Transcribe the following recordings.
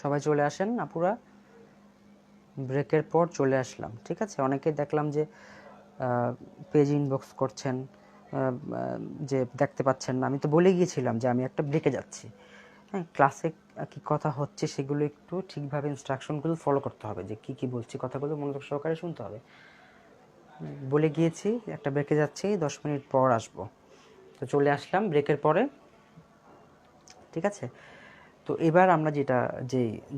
সবাই চলে আসেন আপুরা, ব্রেকের পর চলে আসলাম। ঠিক আছে, অনেকে দেখলাম যে পেজ ইনবক্স করছেন যে দেখতে পাচ্ছেন না। আমি তো বলে গিয়েছিলাম যে আমি একটা ব্রেকে যাচ্ছি। হ্যাঁ, ক্লাসে কী কথা হচ্ছে সেগুলো একটু ঠিকভাবে ইনস্ট্রাকশনগুলো ফলো করতে হবে, যে কী বলছি কথাগুলো মনোযোগ সহকারে শুনতে হবে। বলে গিয়েছি একটা ব্রেকে যাচ্ছি, 10 মিনিট পর আসবো। তো চলে আসলাম ব্রেকের পরে। ঠিক আছে, তো এবার আমরা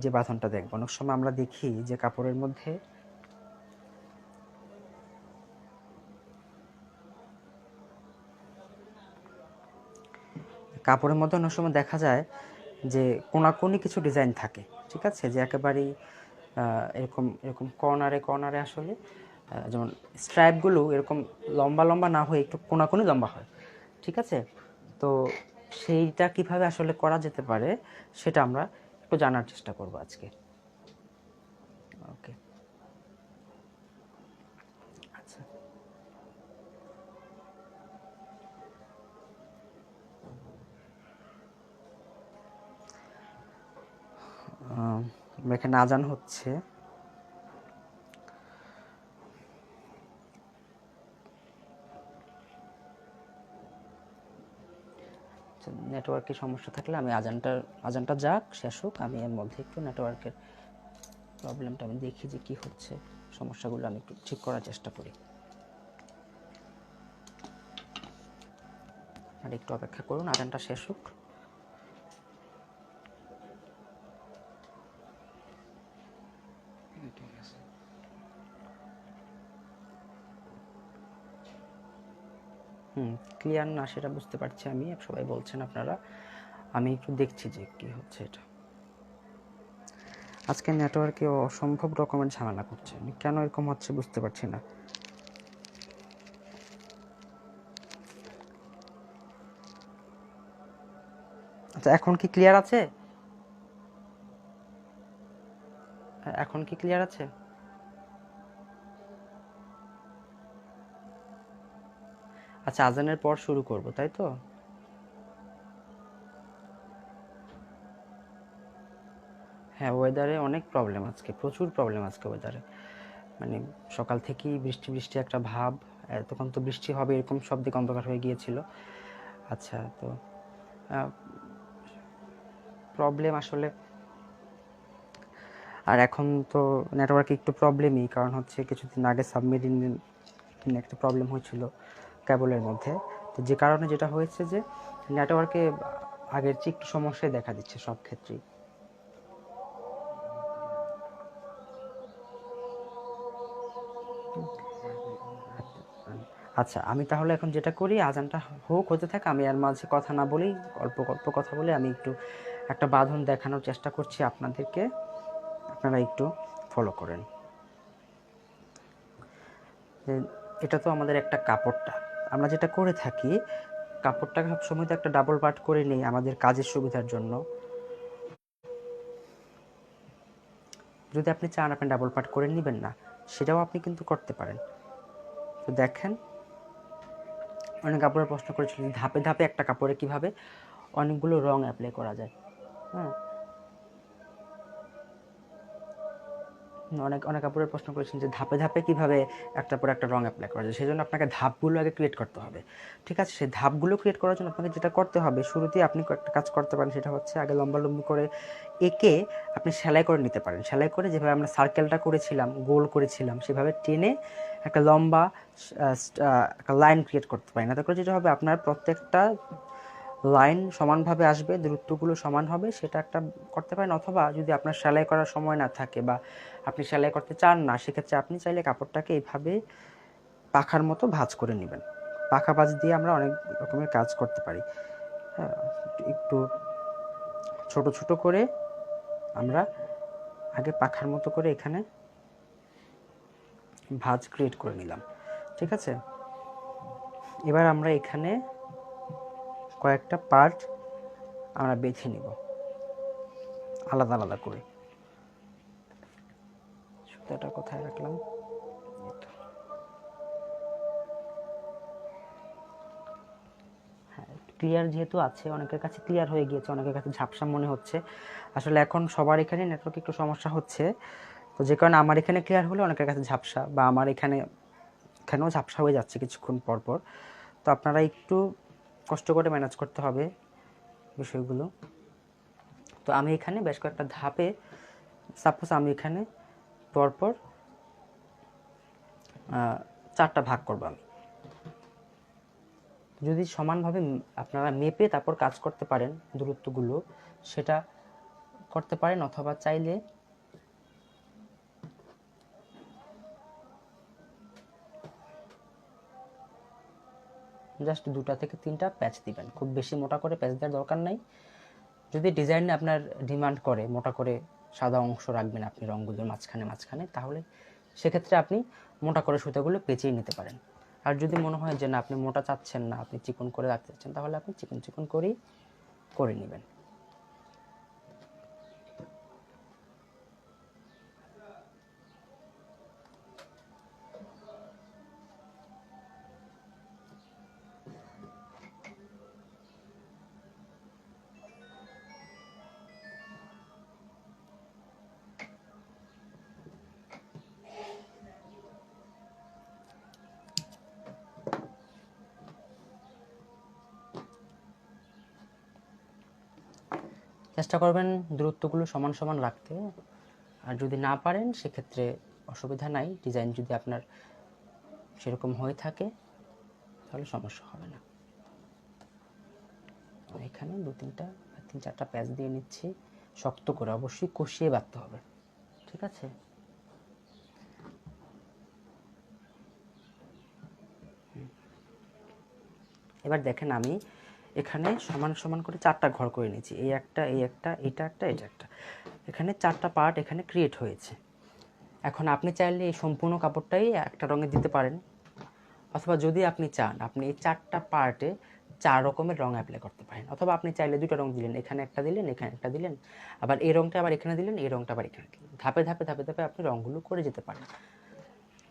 যে বাঁধনটা দেখব, অনেক সময় আমরা দেখি যে কাপড়ের মধ্যে অনেক সময় দেখা যায় যে কোনাকুনি কিছু ডিজাইন থাকে। ঠিক আছে, যে একেবারেই এরকম এরকম কর্নারে আসলে যেমন স্ট্রাইপগুলো এরকম লম্বা লম্বা না হয়ে একটু কোনাকুনি লম্বা হয়। ঠিক আছে, তো সেইটা কিভাবে আসলে করা যেতে পারে সেটা আমরা একটু জানার চেষ্টা করব আজকে। ওকে, আচ্ছা, এখানে আজান হচ্ছে। নেটওয়ার্কের সমস্যা থাকলে আমি আজানটা যাক, শেষ হোক, আমি এর মধ্যে একটু নেটওয়ার্কের প্রবলেমটা আমি দেখি যে কী হচ্ছে, সমস্যাগুলো আমি একটু ঠিক করার চেষ্টা করি। আর একটু অপেক্ষা করুন, আজানটা শেষ হোক। ক্লিয়ার না সেটা বুঝতে পারছি আমি, সবাই বলছেন আপনারা। আমি একটু দেখছি যে কী হচ্ছে এটা। আজকে নেটওয়ার্কে অসম্ভব রকমের ঝামেলা করছে, আমি কেন এরকম হচ্ছে বুঝতে পারছি না। আচ্ছা, এখন কি ক্লিয়ার আছে? এখন কি ক্লিয়ার আছে? আচ্ছা, আজানের পর শুরু করব, তাই তো? হ্যাঁ, ওয়েদারে অনেক প্রবলেম আজকে, প্রচুর প্রবলেম আজকে ওয়েদারে। মানে সকাল থেকেই বৃষ্টি বৃষ্টি একটা ভাব, তখন তো বৃষ্টি হবে এরকম সব দিকে অন্ধকার হয়ে গিয়েছিল। আচ্ছা, তো প্রবলেম আসলে, আর এখন তো নেটওয়ার্কে একটু প্রবলেমই, কারণ হচ্ছে কিছুদিন আগে সাবমেরিন একটা প্রবলেম হয়েছিল কেবলের মধ্যে। তো যে কারণে যেটা হয়েছে যে নেটওয়ার্কে আগের চেয়ে একটু সমস্যায় দেখা দিচ্ছে সব ক্ষেত্রেই। আচ্ছা, আমি তাহলে এখন যেটা করি, আজানটা হতে থাকে, আমি আর মাঝে কথা না বলেই অল্প অল্প কথা বলে আমি একটু একটা বাঁধন দেখানোর চেষ্টা করছি আপনাদেরকে, আপনারা একটু ফলো করেন। এটা তো আমাদের একটা কাপড়টা, আমরা যেটা করে থাকি কাপড়টাকে সবসময় তো একটা ডাবল পার্ট করে নিই আমাদের কাজের সুবিধার জন্য। যদি আপনি চান আপনি ডাবল পার্ট করে নেবেন না, সেটাও আপনি কিন্তু করতে পারেন। তো দেখেন, অনেক কাপড়ের প্রশ্ন করেছিল ধাপে ধাপে একটা কাপড়ে কিভাবে অনেকগুলো রং অ্যাপ্লাই করা যায়। হ্যাঁ, অনেক কাপড়ের প্রশ্ন করেছেন যে ধাপে ধাপে কিভাবে একটার পর একটা রং অ্যাপ্লাই করা যায়। সেই জন্য আপনাকে ধাপগুলো আগে ক্রিয়েট করতে হবে। ঠিক আছে, সেই ধাপগুলো ক্রিয়েট করার জন্য আপনাকে যেটা করতে হবে, শুরুতেই আপনি একটা কাজ করতে পারেন, সেটা হচ্ছে আগে লম্বালম্বি করে এঁকে আপনি সেলাই করে নিতে পারেন। সেলাই করে যেভাবে আমরা সার্কেলটা করেছিলাম, গোল করেছিলাম, সেভাবে টেনে একটা লম্বা একটা লাইন ক্রিয়েট করতে পারেন। এতে করে যেটা হবে, আপনার প্রত্যেকটা লাইন সমানভাবে আসবে, দূরত্বগুলো সমান হবে, সেটা একটা করতে পারেন। অথবা যদি আপনার সেলাই করার সময় না থাকে বা আপনি সেলাই করতে চান না, সেক্ষেত্রে আপনি চাইলে কাপড়টাকে এইভাবে পাখার মতো ভাঁজ করে নেবেন। পাখা ভাঁজ দিয়ে আমরা অনেক রকমের কাজ করতে পারি। হ্যাঁ, একটু ছোট ছোট করে আমরা আগে পাখার মতো করে এখানে ভাঁজ ক্রিয়েট করে নিলাম। ঠিক আছে, এবার আমরা এখানে কয়েকটা পার্ট আমরা বেছে নিব আলাদা আলাদা করে। সুতাটা কোথায় রাখলাম? হ্যাঁ, ক্লিয়ার যেহেতু আছে, অনেকের কাছে ক্লিয়ার হয়ে গিয়েছে, অনেকের কাছে ঝাপসা মনে হচ্ছে। আসলে এখন সবার এখানে নেটওয়ার্ক একটু সমস্যা হচ্ছে, তো যে কারণে আমার এখানে ক্লিয়ার হলে অনেকের কাছে ঝাপসা, বা আমার এখানেও ঝাপসা হয়ে যাচ্ছে কিছুক্ষণ পর পর। তো আপনারা একটু কষ্ট করে ম্যানেজ করতে হবে বিষয়গুলো। তো আমি এখানে বেশ কয়েকটা ধাপে, সাপোজ আমি এখানে পরপর 4টা ভাগ করব। আমি যদি সমানভাবে আপনারা মেপে তারপর কাজ করতে পারেন দূরত্বগুলো, সেটা করতে পারেন, অথবা চাইলে জাস্ট 2টা থেকে 3টা প্যাচ দিবেন, খুব বেশি মোটা করে প্যাচ দেওয়ার দরকার নাই। যদি ডিজাইনে আপনার ডিমান্ড করে মোটা করে সাদা অংশ রাখবেন আপনি রঙগুলোর মাঝখানে মাঝখানে, তাহলে সেক্ষেত্রে আপনি মোটা করে সুতাগুলো পেঁচিয়ে নিতে পারেন। আর যদি মনে হয় যে না আপনি মোটা চাচ্ছেন না, আপনি চিকন করে রাখতে চাচ্ছেন, তাহলে আপনি চিকন চিকন করেই করে নেবেন। চেষ্টা করবেন দূরত্বগুলো সমান সমান রাখতে, আর যদি না পারেন সেক্ষেত্রে অসুবিধা নাই। ডিজাইন যদি আপনার সেরকম হয়ে থাকে তাহলে সমস্যা হবে না। এখানে 3-4টা প্যাচ দিয়ে নিচ্ছি, শক্ত করে, অবশ্যই কষিয়ে বাঁধতে হবে, ঠিক আছে? এবার দেখেন আমি এখানে সমান সমান করে 4টা ঘর করে নিয়েছি, এই একটা, এই একটা, এটা একটা, এটা একটা, এখানে 4টা পার্ট এখানে ক্রিয়েট হয়েছে। এখন আপনি চাইলে এই সম্পূর্ণ কাপড়টাই একটা রঙে দিতে পারেন, অথবা যদি আপনি চান আপনি এই 4টা পার্টে 4 রকমের রং অ্যাপ্লাই করতে পারেন, অথবা আপনি চাইলে 2টা রং দিলেন, এখানে একটা দিলেন, এখানে একটা দিলেন, আবার এই রংটা আবার এখানে দিলেন, এই রংটা আবার এখানে দিলেন, ধাপে ধাপে ধাপে ধাপে আপনি রঙগুলো করে যেতে পারেন,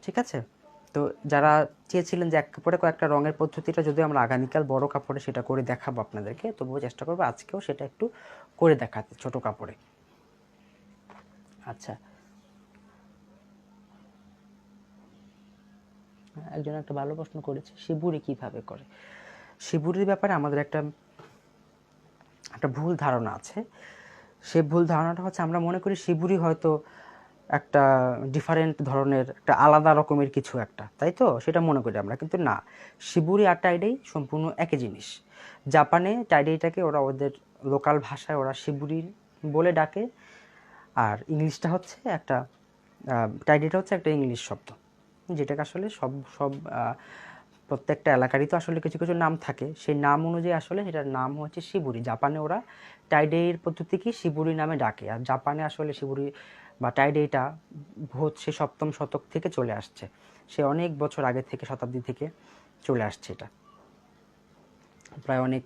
ঠিক আছে? তো যারা চেয়েছিলেন যে এক কাপড়ে কয়েকটা রঙের পদ্ধতিটা যদি আমরা আগামীকাল বড় কাপড়ে সেটা করে দেখাবো আপনাদেরকে, তবুও চেষ্টা করবো আজকেও সেটা একটু করে দেখাতে ছোট কাপড়ে। আচ্ছা, একজন একটা ভালো প্রশ্ন করেছে, শিবুরি কিভাবে করে। শিবুরির ব্যাপারে আমাদের একটা ভুল ধারণা আছে। সেই ভুল ধারণাটা হচ্ছে আমরা মনে করি শিবুরি হয়তো একটা ডিফারেন্ট ধরনের, একটা আলাদা রকমের কিছু একটা, তাই তো সেটা মনে করি আমরা, কিন্তু না, শিবুরি আর টাইডাই সম্পূর্ণ একই জিনিস। জাপানে টাইডাইটাকে ওরা ওদের লোকাল ভাষায় ওরা শিবুরি বলে ডাকে, আর ইংলিশটা হচ্ছে একটা, টাইডাইটা হচ্ছে একটা ইংলিশ শব্দ, যেটাকে আসলে সব সব প্রত্যেকটা এলাকারই তো আসলে কিছু কিছু নাম থাকে, সেই নাম অনুযায়ী আসলে সেটার নাম হচ্ছে শিবুরি। জাপানে ওরা টাইডের পদ্ধতিকে শিবুরি নামে ডাকে, আর জাপানে আসলে শিবুরি বা টাইডেটা হচ্ছে 7ম শতক থেকে চলে আসছে, সে অনেক বছর আগে থেকে, শতাব্দী থেকে চলে আসছে, এটা প্রায় অনেক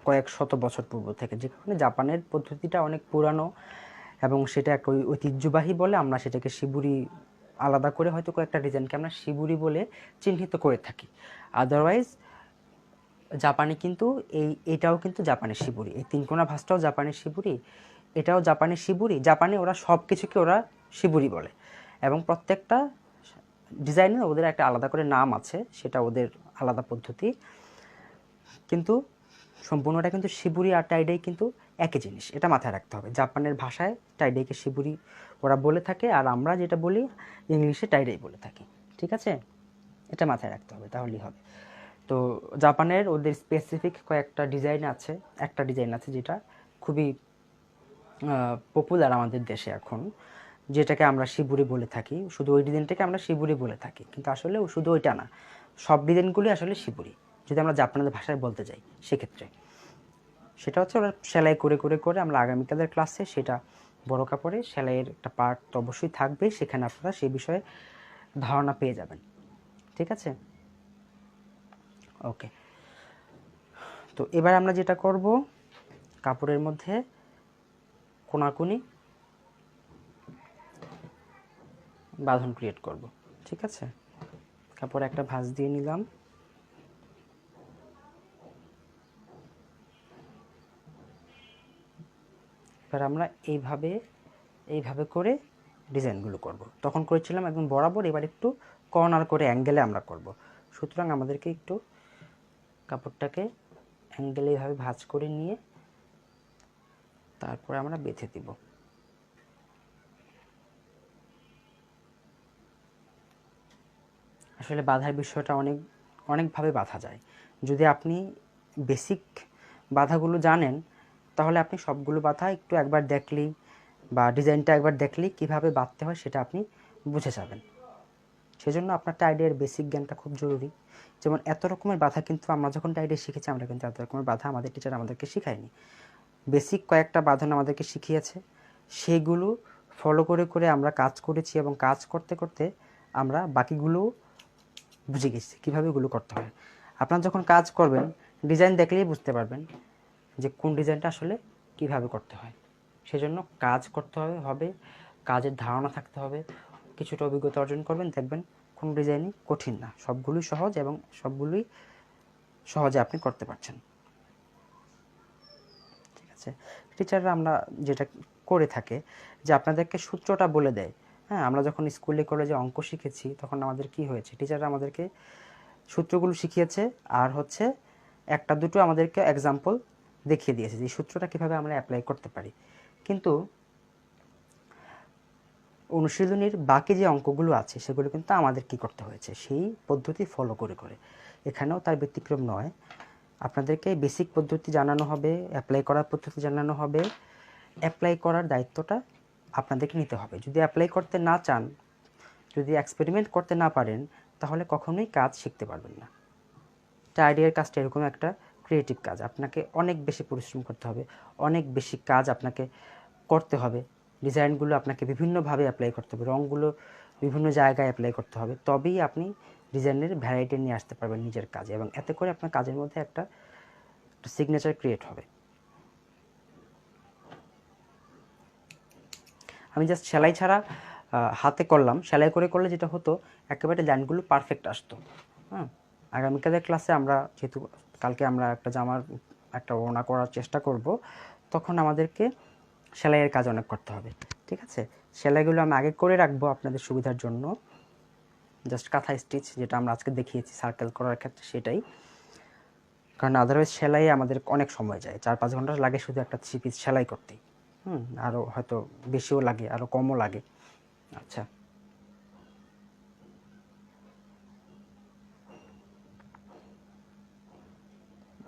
কয়েক শত বছর পূর্ব থেকে, যে কারণে জাপানের পদ্ধতিটা অনেক পুরানো এবং সেটা একটা ঐতিহ্যবাহী বলে আমরা সেটাকে শিবুরি, আলাদা করে হয়তো কয়েকটা ডিজাইনকে আমরা শিবুরি বলে চিহ্নিত করে থাকি। আদারওয়াইজ জাপানে কিন্তু এটাও কিন্তু জাপানের শিবুরি, এই 3 কোনা ভাঁজটাও জাপানের শিবুরি, এটাও জাপানের শিবুরি। জাপানে ওরা সব কিছুকে ওরা শিবুরি বলে, এবং প্রত্যেকটা ডিজাইনে ওদের একটা আলাদা করে নাম আছে, সেটা ওদের আলাদা পদ্ধতি, কিন্তু সম্পূর্ণটা কিন্তু শিবুরি আর টাইডাই কিন্তু একই জিনিস, এটা মাথায় রাখতে হবে। জাপানের ভাষায় টাইডাইকে শিবুরি ওরা বলে থাকে, আর আমরা যেটা বলি ইংলিশে টাইডাই বলে থাকি, ঠিক আছে? এটা মাথায় রাখতে হবে, তাহলেই হবে। তো জাপানের ওদের স্পেসিফিক কয়েকটা ডিজাইন আছে, একটা ডিজাইন আছে যেটা খুবই পপুলার আমাদের দেশে এখন, যেটাকে আমরা শিবুরি বলে থাকি, শুধু ওই ডিজাইনটাকে আমরা শিবুরি বলে থাকি, কিন্তু আসলে শুধু ওইটা না, সব ডিজাইনগুলি আসলে শিবুরি যদি আমরা জাপানের ভাষায় বলতে যাই সেক্ষেত্রে। সেটা হচ্ছে ওরা সেলাই করে করে করে, আমরা আগামীকালের ক্লাসে সেটা বড় কাপড়ে সেলাইয়ের একটা পার্ট তো অবশ্যই থাকবে, সেখানে আপনারা সেই বিষয়ে ধারণা পেয়ে যাবেন, ঠিক আছে? ওকে, তো এবার আমরা যেটা করব, কাপড়ের মধ্যে কোনাকুনি বাঁধন ক্রিয়েট করব, ঠিক আছে? কাপড়ে একটা ভাঁজ দিয়ে নিলাম, এবার আমরা এইভাবে করে ডিজাইনগুলো করব। তখন করেছিলাম একদম বরাবর, এবার একটু কর্নার করে অ্যাঙ্গেলে আমরা করব। সুতরাং আমাদেরকে একটু কাপড়টাকে অ্যাঙ্গেলে এইভাবে ভাঁজ করে নিয়ে তারপরে আমরা বেঁধে দিব। আসলে বাঁধার বিষয়টা অনেকভাবে বাঁধা যায়। যদি আপনি বেসিক বাঁধাগুলো জানেন তাহলে আপনি সবগুলো বাঁধা একটু একবার দেখলেই বা ডিজাইনটা একবার দেখলেই কীভাবে বাঁধতে হয় সেটা আপনি বুঝে যাবেন। সেজন্য আপনার টাইডের বেসিক জ্ঞানটা খুব জরুরি। যেমন এত রকমের বাঁধা কিন্তু আমরা যখন টাইডে শিখেছি, আমরা কিন্তু এত রকমের বাঁধা আমাদের টিচার আমাদেরকে শিখায়নি। বেসিক কয়েকটা বাঁধন আমাদেরকে শিখিয়েছে, সেগুলো ফলো করে করে আমরা কাজ করেছি এবং কাজ করতে করতে আমরা বাকিগুলো বুঝে গেছি কীভাবে এগুলো করতে হয়। আপনারা যখন কাজ করবেন ডিজাইন দেখলেই বুঝতে পারবেন যে কোন ডিজাইনটা আসলে কিভাবে করতে হয়। সেজন্য কাজ করতে হবে, কাজের ধারণা থাকতে হবে, কিছুটা অভিজ্ঞতা অর্জন করবেন, দেখবেন কোন ডিজাইনই কঠিন না, সবগুলোই সহজ এবং সবগুলোই সহজে আপনি করতে পারছেন। ঠিক আছে, টিচাররা আমরা যেটা করে থাকে যে আপনাদেরকে সূত্রটা বলে দেয়। হ্যাঁ, আমরা যখন স্কুলে কলেজে অঙ্ক শিখেছি তখন আমাদের কি হয়েছে, টিচাররা আমাদেরকে সূত্রগুলো শিখিয়েছে আর হচ্ছে একটা দুটো আমাদেরকে এক্সাম্পল দেখিয়ে দিয়েছে যে সূত্রটা কীভাবে আমরা অ্যাপ্লাই করতে পারি। কিন্তু অনুশীলনীর বাকি যে অঙ্কগুলো আছে সেগুলো কিন্তু আমাদের কি করতে হয়েছে সেই পদ্ধতি ফলো করে করে। এখানেও তার ব্যতিক্রম নয়। আপনাদেরকে বেসিক পদ্ধতি জানানো হবে, অ্যাপ্লাই করার পদ্ধতি জানানো হবে। অ্যাপ্লাই করার দায়িত্বটা আপনাদেরকে নিতে হবে। যদি অ্যাপ্লাই করতে না চান, যদি এক্সপেরিমেন্ট করতে না পারেন, তাহলে কখনোই কাজ শিখতে পারবেন না। টাইডের কাজটা এরকম একটা ক্রিয়েটিভ কাজ, আপনাকে অনেক বেশি পরিশ্রম করতে হবে, অনেক বেশি কাজ আপনাকে করতে হবে। ডিজাইনগুলো আপনাকে বিভিন্নভাবে অ্যাপ্লাই করতে হবে, রঙগুলো বিভিন্ন জায়গায় অ্যাপ্লাই করতে হবে, তবেই আপনি ডিজাইনের ভ্যারাইটি নিয়ে আসতে পারবেন নিজের কাজে এবং এতে করে আপনার কাজের মধ্যে একটা সিগনেচার ক্রিয়েট হবে। আমি জাস্ট সেলাই ছাড়া হাতে করলাম, সেলাই করে করলে যেটা হতো একেবারে লাইনগুলো পারফেক্ট আসতো। হ্যাঁ, আগামীকালের ক্লাসে আমরা যেহেতু কালকে আমরা একটা জামার একটা ওড়না করার চেষ্টা করব, তখন আমাদেরকে সেলাইয়ের কাজ অনেক করতে হবে। ঠিক আছে, সেলাইগুলো আমি আগে করে রাখবো আপনাদের সুবিধার জন্য। জাস্ট কাঁথা স্টিচ যেটা আমরা আজকে দেখিয়েছি সার্কেল করার ক্ষেত্রে সেটাই, কারণ আদারওয়াইজ সেলাই আমাদের অনেক সময় যায়, 4-5 ঘন্টা লাগে শুধু একটা 3 পিস সেলাই করতেই। আরও হয়তো বেশিও লাগে, আরও কমও লাগে। আচ্ছা,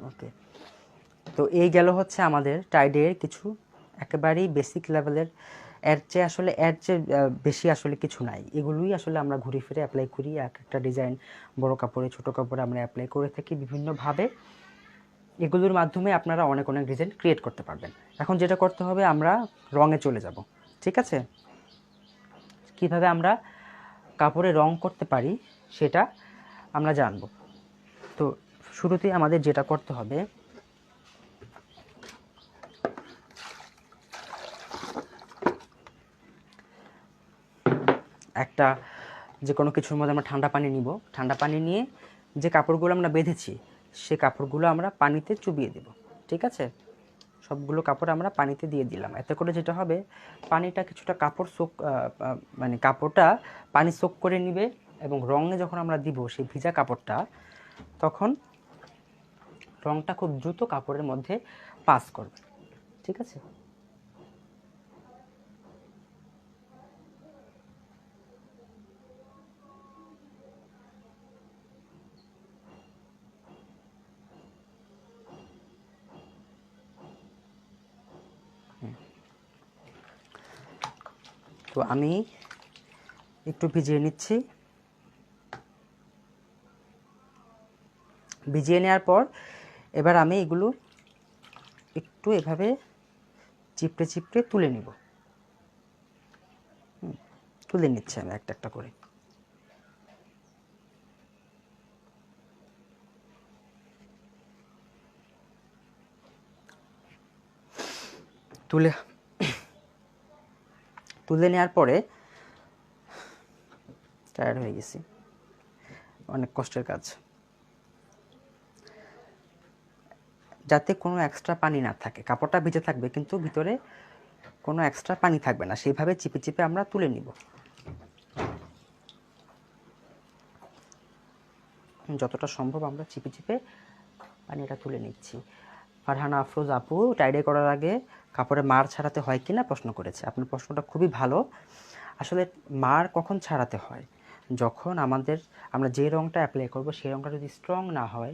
ওকে। তো এই গেল হচ্ছে আমাদের টাইডের কিছু একেবারেই বেসিক লেভেলের। এর চেয়ে বেশি আসলে কিছু নাই। এগুলোই আসলে আমরা ঘুরে ফিরে অ্যাপ্লাই করি। একটা ডিজাইন বড় কাপড়ে ছোট কাপড়ে আমরা অ্যাপ্লাই করে থাকি বিভিন্নভাবে। এগুলোর মাধ্যমে আপনারা অনেক অনেক ডিজাইন ক্রিয়েট করতে পারবেন। এখন যেটা করতে হবে, আমরা রঙে চলে যাব। ঠিক আছে, কিভাবে আমরা কাপড়ে রং করতে পারি সেটা আমরা জানব। তো শুরুতেই আমাদের যেটা করতে হবে, একটা যে কোনো কিছুর মধ্যে আমরা ঠান্ডা পানি নিব। ঠান্ডা পানি নিয়ে যে কাপড়গুলো আমরা বেঁধেছি সে কাপড়গুলো আমরা পানিতে চুবিয়ে দেব। ঠিক আছে, সবগুলো কাপড় আমরা পানিতে দিয়ে দিলাম। এতে করে যেটা হবে, পানিটা কিছুটা কাপড়টা পানি সোক করে নিবে এবং রঙে যখন আমরা দিব সেই ভিজা কাপড়টা, তখন রঙটা খুব দ্রুত কাপড়ের মধ্যে পাস করবে। ঠিক আছে, তো আমি একটু ভিজিয়ে নিচ্ছি। ভিজিয়ে নেওয়ার পর এবার আমি এগুলো একটু এভাবে চিপড়ে চিপড়ে তুলে নিব। তুলে নিচ্ছি আমি একটা একটা করে। তুলে নেওয়ার পরে টায়ার্ড হয়ে গেছি, অনেক কষ্টের কাজ। যাতে কোনো এক্সট্রা পানি না থাকে, কাপড়টা ভিজে থাকবে কিন্তু ভিতরে কোনো এক্সট্রা পানি থাকবে না, সেইভাবে চিপে চিপে আমরা তুলে নিব। যতটা সম্ভব আমরা চিপে চিপে পানিটা তুলে নিচ্ছি। ফারহানা আফরোজ আপু টাইডে করার আগে কাপড়ে মার ছাড়াতে হয় কি না প্রশ্ন করেছে। আপনার প্রশ্নটা খুবই ভালো। আসলে মার কখন ছাড়াতে হয়, যখন আমরা যে রঙটা অ্যাপ্লাই করব সেই রঙটা যদি স্ট্রং না হয়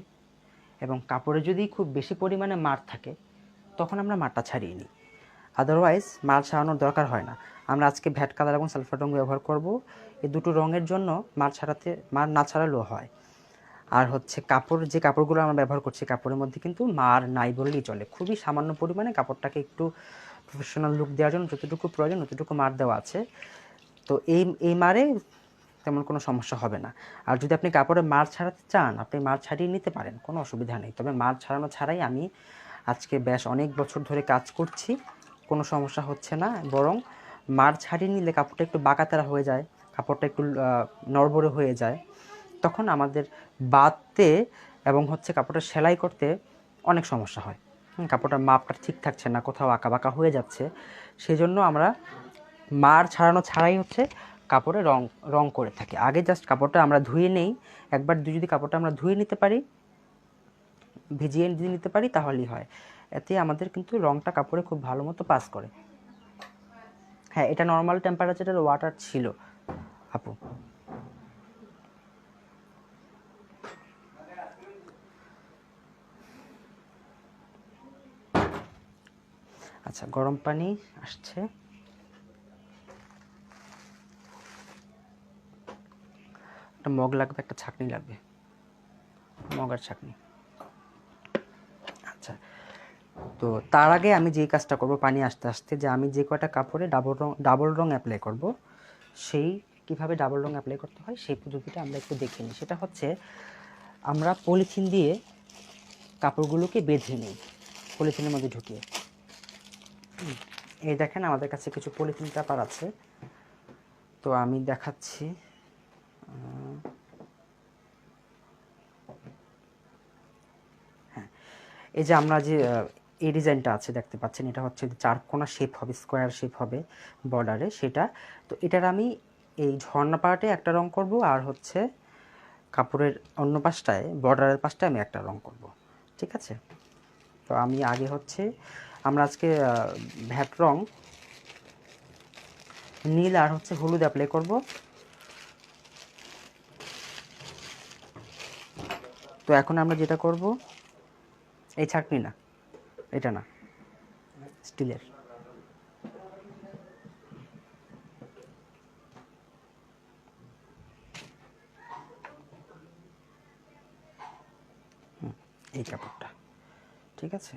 এবং কাপড়ে যদি খুব বেশি পরিমাণে মার থাকে, তখন আমরা মারটা ছাড়িয়ে নিই। আদারওয়াইজ মার ছাড়ানোর দরকার হয় না। আমরা আজকে ভ্যাট কালার এবং সালফার রঙ ব্যবহার করব। এই দুটো রঙের জন্য মার না ছাড়ালেও হয়। আর হচ্ছে যে কাপড়গুলো আমরা ব্যবহার করছি কাপড়ের মধ্যে কিন্তু মার নাই বললেই চলে। খুবই সামান্য পরিমাণে কাপড়টাকে একটু প্রফেশনাল লুক দেওয়ার জন্য যতটুকু প্রয়োজন ততটুকু মার দেওয়া আছে। তো এই মারে তেমন কোনো সমস্যা হবে না। আর যদি আপনি কাপড়ে মার ছাড়াতে চান, আপনি মার ছাড়িয়ে নিতে পারেন, কোনো অসুবিধা নেই। তবে মার ছাড়ানো ছাড়াই আমি আজকে বেশ অনেক বছর ধরে কাজ করছি, কোনো সমস্যা হচ্ছে না। বরং মার ছাড়িয়ে নিলে কাপড়টা একটু বাঁকাতেরা হয়ে যায়, কাপড়টা একটু নড়বড়ে হয়ে যায়, তখন আমাদের বাঁধতে এবং হচ্ছে কাপড়টা সেলাই করতে অনেক সমস্যা হয়। কাপড়টার মাপটা ঠিক থাকছে না, কোথাও আঁকা বাঁকা হয়ে যাচ্ছে। সেই জন্য আমরা মার ছাড়ানো ছাড়াই হচ্ছে কাপড়ে রং করে থাকি। আগে জাস্ট কাপড়টা আমরা ধুয়ে নেই, একবার যদি কাপড়টা আমরা ধুয়ে নিতে পারি, ভিজিয়ে নিতে পারি, তাহলেই হয়। এতে আমাদের কিন্তু রংটা কাপড়ে খুব ভালো মতো পাস করে। হ্যাঁ, এটা নর্মাল টেম্পারেচারের ওয়াটার ছিল আপু। আচ্ছা, গরম পানি আসছে। একটা মগ লাগবে, একটা ছাঁকনি লাগবে, মগ আর ছাঁকনি। আচ্ছা, তো তার আগে আমি যেই কাজটা করব পানি আসতে আসতে, যে আমি যে কয়টা কাপড়ে ডাবল রং অ্যাপ্লাই করব, সেই কিভাবে ডাবল রং অ্যাপ্লাই করতে হয় সেই পদ্ধতিটা আমরা একটু দেখে নিই। সেটা হচ্ছে আমরা পলিথিন দিয়ে কাপড়গুলোকে বেঁধে নিই, পলিথিনের মধ্যে ঢুকিয়ে। এই দেখেন আমাদের কাছে কিছু পলিথিন পেপার আছে, তো আমি দেখাচ্ছি। হ্যাঁ, এই যে আমরা যে এই ডিজাইনটা আছে দেখতে পাচ্ছেন, এটা হচ্ছে চারকোনা শেপ হবে, স্কোয়ার শেপ হবে বর্ডারে, সেটা। তো এটার আমি এই ঝর্ণা পার্টে একটা রং করব, আর হচ্ছে কাপড়ের অন্য পাশটায়, বর্ডারের পাশটায় আমি একটা রং করব। ঠিক আছে, তো আমি আগে হচ্ছে আমরা আজকে ভ্যাট রং নীল আর হচ্ছে হলুদ অ্যাপ্লাই করব। তো এখন আমরা যেটা করব, এই ছাঁকনি না, এটা না, স্টিলের। এই কাপড়টা, ঠিক আছে।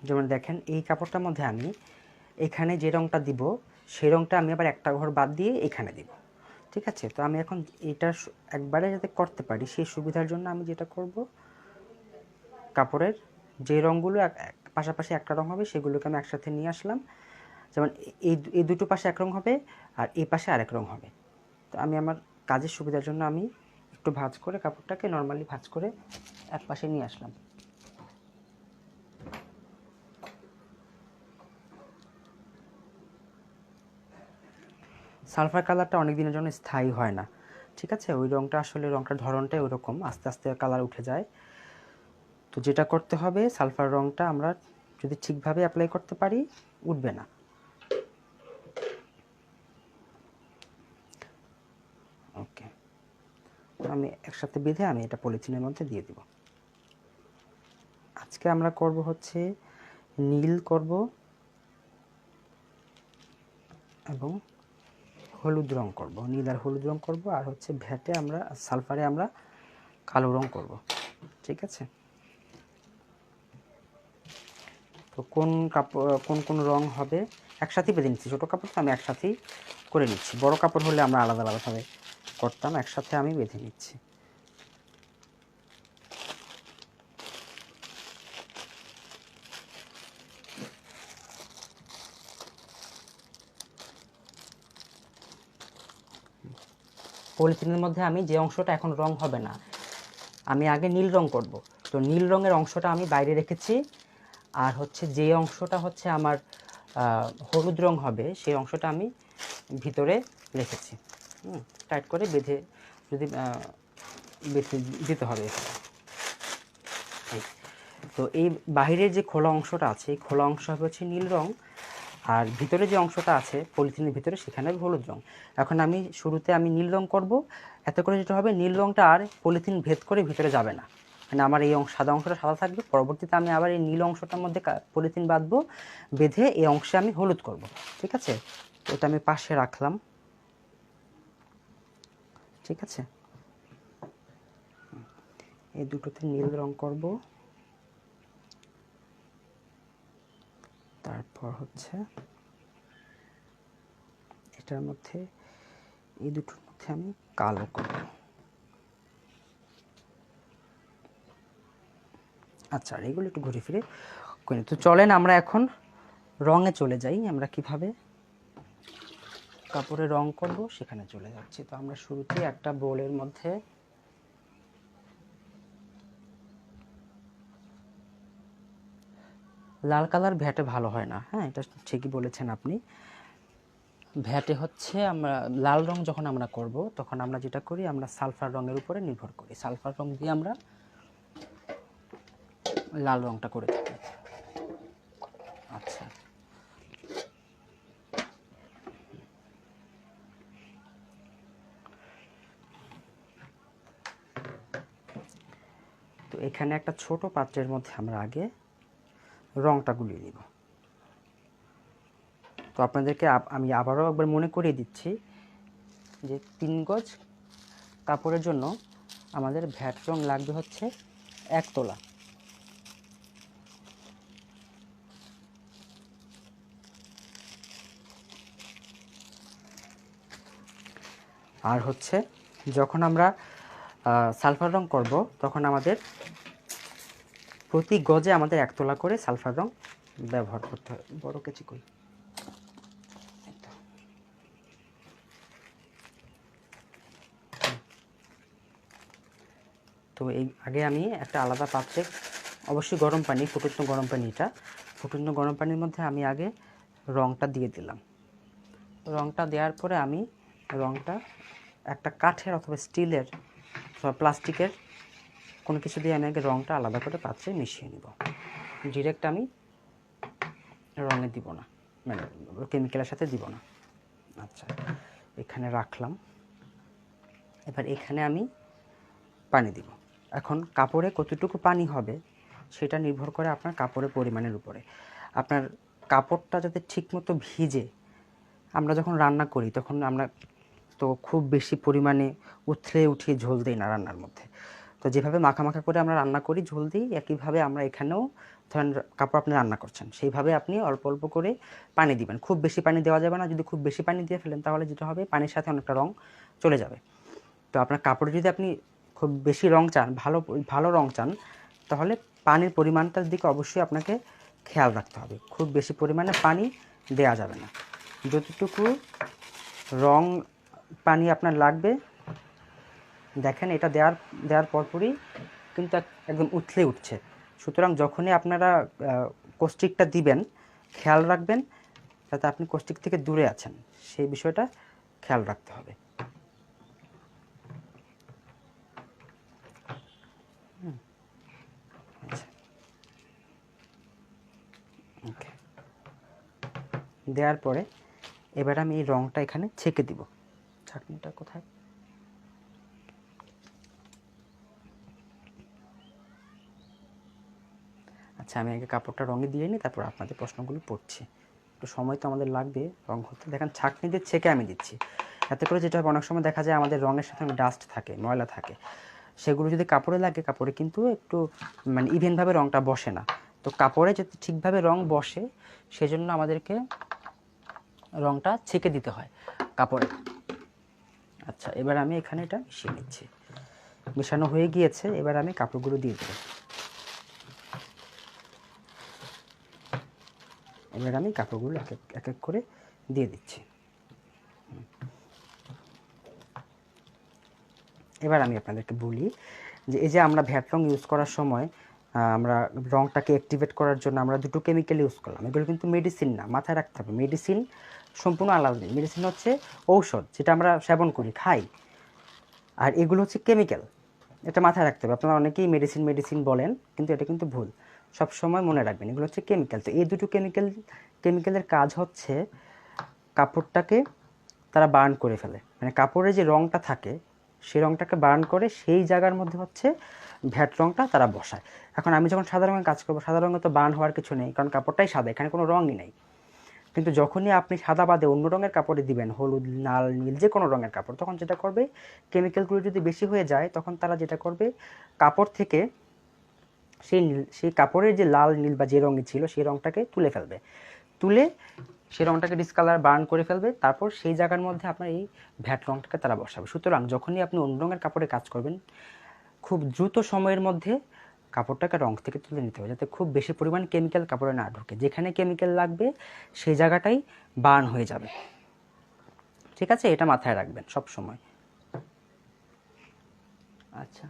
যেমন দেখেন এই কাপড়টার মধ্যে আমি এখানে যে রংটা দিব সেই রংটা আমি আবার একটা ঘর বাদ দিয়ে এখানে দিব। ঠিক আছে, তো আমি এখন এটা একবারে যাতে করতে পারি সেই সুবিধার জন্য আমি যেটা করব, কাপড়ের যে রঙগুলো পাশাপাশি একটা রং হবে সেগুলোকে আমি একসাথে নিয়ে আসলাম। যেমন এই দুটো পাশে এক রং হবে আর এই পাশে আরেক রং হবে। তো আমি আমার কাজের সুবিধার জন্য আমি একটু ভাঁজ করে কাপড়টাকে নর্মালি ভাঁজ করে এক পাশে নিয়ে আসলাম। সালফার কালারটা অনেক দিনের জন্য স্থায়ী হয় না, ঠিক আছে। ওই রঙটা আসলে রঙটার ধরনটাই ওইরকম, আস্তে আস্তে কালার উঠে যায়। তো যেটা করতে হবে, সালফার রঙটা আমরা যদি ঠিকভাবে অ্যাপ্লাই করতে পারি উঠবে না। ওকে, আমি একসাথে বেঁধে আমি এটা পলিথিনের মধ্যে দিয়ে দিব। আজকে আমরা করব হচ্ছে নীল করব এবং হলুদ রং করব, নীল আর হলুদ রং করব, আর হচ্ছে ভ্যাটে আমরা সালফারে আমরা কালো রং করব। ঠিক আছে, তো কোন কাপড় কোন রং হবে একসাথেই বেঁধে নিচ্ছি। ছোটো কাপড় তো আমি একসাথেই করে নিচ্ছি, বড় কাপড় হলে আমরা আলাদা আলাদাভাবে করতাম, একসাথে আমি বেঁধে নিচ্ছি। পলিথিনের মধ্যে আমি যে অংশটা এখন রং হবে না, আমি আগে নীল রং করব। তো নীল রঙের অংশটা আমি বাইরে রেখেছি, আর হচ্ছে যে অংশটা হচ্ছে আমার হলুদ রং হবে সেই অংশটা আমি ভিতরে রেখেছি। টাইট করে বেঁধে যদি বেঁধে দিতে হবে এখানে। তো এই বাহিরের যে খোলা অংশটা আছে, এই খোলা অংশ হবে হচ্ছে নীল রং, আর ভিতরে যে অংশটা আছে পলিথিনের ভিতরে সেখানে হবে হলুদ রং। এখন আমি শুরুতে আমি নীল রং করব, এতে করে যেটা হবে নীল রংটা আর পলিথিন ভেদ করে ভিতরে যাবে না, মানে আমার এই সাদা অংশটা সাদা থাকবে। পরবর্তীতে আমি আবার এই নীল অংশটার মধ্যে পলিথিন বাঁধবো, বেঁধে এই অংশে আমি হলুদ করব। ঠিক আছে, এটা আমি পাশে রাখলাম। ঠিক আছে, এই দুটোতে নীল রং করব। তারপর হচ্ছে এটার মধ্যে, এই দুটোর মধ্যে আমি কালো করব। আচ্ছা, এগুলো একটু ঘুরে ফিরে করি। তো চলেন আমরা এখন রঙে চলে যাই। আমরা কিভাবে কাপড়ে রং করব সেখানে চলে যাচ্ছি। তো আমরা শুরুতেই একটা বোলের মধ্যে লাল কালার ভ্যাটে ভালো হয় না। হ্যাঁ, এটা ঠিকই বলেছেন আপনি। ভ্যাটে হচ্ছে আমরা লাল রং যখন আমরা করব তখন আমরা যেটা করি, আমরা সালফার রঙের উপরে নির্ভর করি। সালফার রং দিয়ে আমরা লাল রংটা করে থাকি। আচ্ছা, তো এখানে একটা ছোট পাত্রের মধ্যে আমরা আগে রংটা গুলিয়ে নিব। তো আপনাদেরকে আমি আবারও একবার মনে করিয়ে দিচ্ছি যে 3 গজ কাপড়ের জন্য আমাদের ভ্যাট রং লাগবে হচ্ছে 1 তোলা। আর হচ্ছে যখন আমরা সালফার রং করব তখন আমাদের প্রতি গজে আমাদের 1 তোলা করে সালফার রং ব্যবহার করতে হবে। বড় কেচি কই? তো এই আগে আমি একটা আলাদা পাত্রে, অবশ্যই গরম পানি, ফুটন্ত গরম পানি, এটা ফুটন্ত গরম পানির মধ্যে আমি আগে রংটা দিয়ে দিলাম। রংটা দেওয়ার পরে আমি রংটা একটা কাঠের অথবা স্টিলের অথবা প্লাস্টিকের কোনো কিছু দিয়ে আমি আগে রংটা আলাদা করে পাত্রে মিশিয়ে নিব। ডিরেক্ট আমি রঙে দিব না, মানে কেমিক্যালের সাথে দিব না। আচ্ছা, এখানে রাখলাম। এবার এখানে আমি পানি দিব। এখন কাপড়ে কতটুকু পানি হবে সেটা নির্ভর করে আপনার কাপড়ের পরিমাণের উপরে। আপনার কাপড়টা যাতে ঠিকমতো ভিজে, আমরা যখন রান্না করি তখন আমরা তো খুব বেশি পরিমাণে উথলে উঠিয়ে ঝোল দিই না রান্নার মধ্যে। তো যেভাবে মাখা মাখা করে আমরা রান্না করি, ঝোল দিই, একইভাবে আমরা এখানেও ধরেন কাপড় আপনি রান্না করছেন, সেইভাবে আপনি অল্প অল্প করে পানি দিবেন। খুব বেশি পানি দেওয়া যাবে না। যদি খুব বেশি পানি দিয়ে ফেলেন তাহলে যেটা হবে, পানির সাথে অনেকটা রং চলে যাবে। তো আপনার কাপড়ে যদি আপনি খুব বেশি রং চান, ভালো রং চান, তাহলে পানির পরিমাণটার দিকে অবশ্যই আপনাকে খেয়াল রাখতে হবে। খুব বেশি পরিমাণে পানি দেয়া যাবে না। যতটুকু রং পানি আপনার লাগবে, দেখেন এটা দেওয়ার পরপরই কিন্তু একদম উথলে উঠছে। সুতরাং যখনই আপনারা কোস্টিকটা দিবেন, খেয়াল রাখবেন যাতে আপনি কোস্টিক থেকে দূরে আছেন, সেই বিষয়টা খেয়াল রাখতে হবে। ওকে, দেওয়ার পরে এবার আমি এই রংটা এখানে ছেঁকে দিব। ছাঁকনিটা কোথায়? আচ্ছা, আমি আগে কাপড়টা রঙে দিয়ে নিই, তারপর আপনাদের প্রশ্নগুলো পড়ছি। একটু সময় তো আমাদের লাগবে রং হতে। দেখেন ছাঁকনি দিয়ে ছেঁকে আমি দিচ্ছি। এতে করে যেটা হবে, অনেক সময় দেখা যায় আমাদের রঙের সাথে ডাস্ট থাকে, ময়লা থাকে, সেগুলো যদি কাপড়ে লাগে, কাপড়ে কিন্তু একটু মানে ইভেনভাবে রঙটা বসে না। তো কাপড়ে যাতে ঠিকভাবে রং বসে সেজন্য আমাদেরকে রংটা ছেঁকে দিতে হয় কাপড়ে। আচ্ছা, এবার আমি এখানে এটা মিশিয়ে নিচ্ছি। মেশানো হয়ে গিয়েছে, এবার আমি কাপড়গুলো দিয়ে দেবো। এবার আমি কাপড়গুলো এক এক করে দিয়ে দিচ্ছি। এবার আমি আপনাদেরকে বলি যে এই যে আমরা ভ্যাট রং ইউজ করার সময় আমরা রংটাকে অ্যাক্টিভেট করার জন্য আমরা দুটো কেমিক্যাল ইউজ করলাম। এগুলো কিন্তু মেডিসিন না, মাথায় রাখতে হবে। মেডিসিন সম্পূর্ণ আলাদা। মেডিসিন হচ্ছে ঔষধ, যেটা আমরা সেবন করি, খাই। আর এগুলো হচ্ছে কেমিক্যাল, এটা মাথায় রাখতে হবে। আপনারা অনেকেই মেডিসিন মেডিসিন বলেন, কিন্তু এটা কিন্তু ভুল। সব সময় মনে রাখবেন এগুলো হচ্ছে কেমিক্যাল। তো এই দুটো কেমিক্যালের কাজ হচ্ছে কাপড়টাকে তারা বার্ন করে ফেলে, মানে কাপড়ে যে রংটা থাকে সেই রংটাকে বার্ন করে সেই জায়গার মধ্যে হচ্ছে ভ্যাট রংটা তারা বসায়। এখন আমি যখন সাদা রঙের কাজ করবো, সাদা রঙে তো বার্ন হওয়ার কিছু নেই, কারণ কাপড়টাই সাদা, এখানে কোনো রঙই নেই। কিন্তু যখনই আপনি সাদা বাদে অন্য রঙের কাপড়ে দিবেন, হলুদ, লাল, নীল, যে কোনো রঙের কাপড়, তখন যেটা করবে, কেমিক্যালগুলো যদি বেশি হয়ে যায় তখন তারা যেটা করবে, কাপড় থেকে সেই কাপড়ের যে লাল, নীল বা যে রঙে ছিল সেই রঙটাকে তুলে ফেলবে। তুলে সেই রঙটাকে ডিসকালার, বার্ন করে ফেলবে। তারপর সেই জায়গার মধ্যে আপনার এই ভ্যাট রঙটাকে তারা বসাবে। সুতরাং যখনই আপনি অন্য রঙের কাপড়ে কাজ করবেন, খুব দ্রুত সময়ের মধ্যে কাপড়টাকে রং থেকে তুলে নিতে হবে, যাতে খুব বেশি পরিমাণ কেমিক্যাল কাপড়ে না ঢোকে। যেখানে কেমিক্যাল লাগবে সেই জায়গাটাই বার্ন হয়ে যাবে। ঠিক আছে, এটা মাথায় রাখবেন সব সময়। আচ্ছা,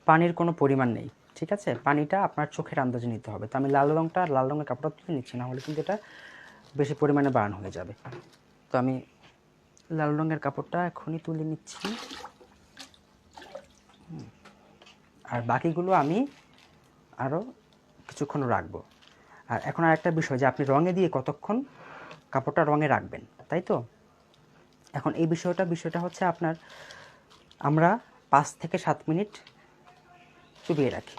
পানির কোনো পরিমাণ নেই, ঠিক আছে? পানিটা আপনার চোখের আন্দাজে নিতে হবে। তো আমি লাল রঙের কাপড়টা তুলে নিচ্ছি, না হলে কিন্তু এটা বেশি পরিমাণে বার্ন হয়ে যাবে। তো আমি লাল রঙের কাপড়টা এখনই তুলে নিচ্ছি, আর বাকিগুলো আমি আরও কিছুক্ষণ রাখবো। আর এখন আর একটা বিষয়, যে আপনি রঙে দিয়ে কতক্ষণ কাপড়টা রঙে রাখবেন, তাই তো? এখন এই বিষয়টা হচ্ছে আপনার, আমরা 5 থেকে 7 মিনিট চুবিয়ে রাখি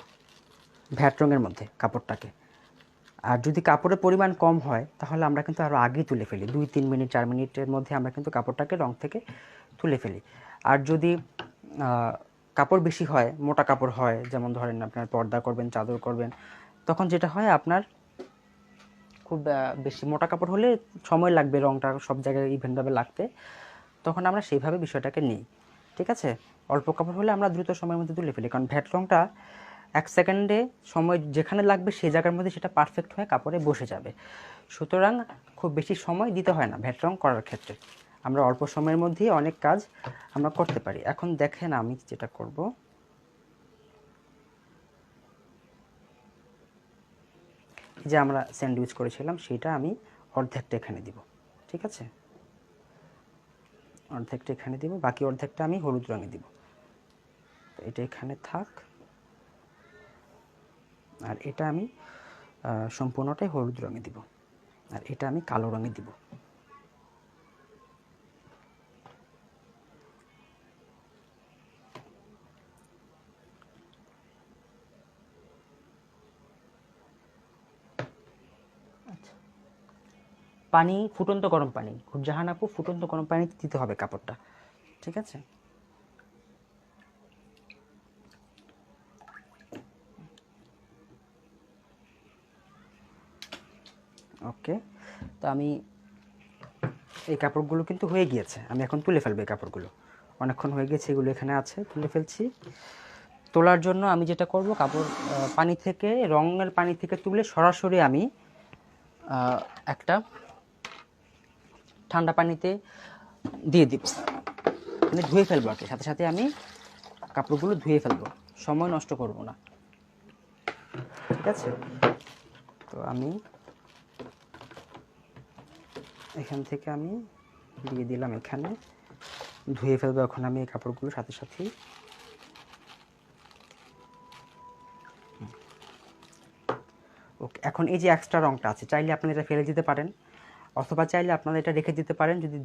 ভ্যাট রঙের মধ্যে কাপড়টাকে। আর যদি কাপড়ের পরিমাণ কম হয় তাহলে আমরা কিন্তু আরও আগেই তুলে ফেলি, 2-3 মিনিট 4 মিনিটের মধ্যে আমরা কিন্তু কাপড়টাকে রং থেকে তুলে ফেলি। আর যদি কাপড় বেশি হয়, মোটা কাপড় হয়, যেমন ধরেন আপনার পর্দা করবেন, চাদর করবেন, তখন যেটা হয়, আপনার খুব বেশি মোটা কাপড় হলে সময় লাগবে রংটা সব জায়গায় ইভেন্টভাবে লাগতে, তখন আমরা সেইভাবে বিষয়টাকে নিই। ঠিক আছে, অল্প কাপড় হলে আমরা দ্রুত সময়ের মধ্যে তুলে ফেলি, কারণ ভ্যাট রংটা 1 সেকেন্ডে সময় যেখানে লাগবে সেই জায়গার মধ্যে সেটা পারফেক্ট হয়ে কাপড়ে বসে যাবে। সুতরাং খুব বেশি সময় দিতে হয় না ভ্যাট রং করার ক্ষেত্রে, আমরা অল্প সময়ের মধ্যেই অনেক কাজ আমরা করতে পারি। এখন দেখেন আমি যেটা করব, যে আমরা স্যান্ডউইচ করেছিলাম সেটা আমি অর্ধেকটা এখানে দিব। ঠিক আছে, অর্ধেকটা এখানে দিব, বাকি অর্ধেকটা আমি হলুদ রঙে দিব। তো এটা এখানে থাক, আর এটা আমি সম্পূর্ণটাই হলুদ রঙে দিব, আর এটা আমি কালো রঙে দিব। পানি, ফুটন্ত গরম পানি, জাহান আপু, ফুটন্ত গরম পানিতে দিতে হবে কাপড়টা। ঠিক আছে, ওকে। তো আমি এই কাপড়গুলো কিন্তু হয়ে গিয়েছে, আমি এখন তুলে ফেলবো। এই কাপড়গুলো অনেকক্ষণ হয়ে গেছে, এগুলো এখানে আছে, তুলে ফেলছি। তোলার জন্য আমি যেটা করব, কাপড় পানি থেকে, রঙের পানি থেকে তুলে সরাসরি আমি একটা ঠান্ডা পানিতে দিয়ে দিব, মানে ধুয়ে ফেলবো আর কি, সাথে সাথে আমি কাপড়গুলো ধুয়ে ফেলবো, সময় নষ্ট করব না। ঠিক আছে, তো আমি এখান থেকে আমি দিয়ে দিলাম, এখানে ধুয়ে ফেলবো এখন আমি এই কাপড়গুলো সাথে সাথেই। ওকে, এখন এই যে এক্সট্রা রঙটা আছে, চাইলে আপনারা এটা ফেলে দিতে পারেন, অথবা চাইলে আপনারা এটা রেখে দিতে পারেন। যদি